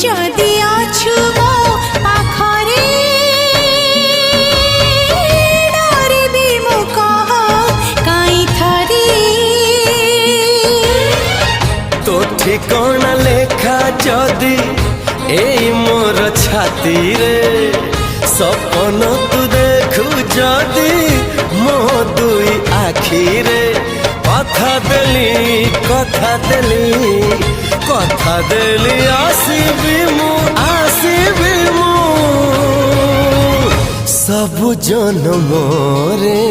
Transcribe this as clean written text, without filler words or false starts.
যদি আছু মো পাখরে ডরিবি মু কহ কাই থরি তো ঠিকনা লেখা যদি এই মোর ছাতি রে সপন তু দেখু যদি মো দুই আখিরে কথা দেলি আসিবি মু সবু জনমরে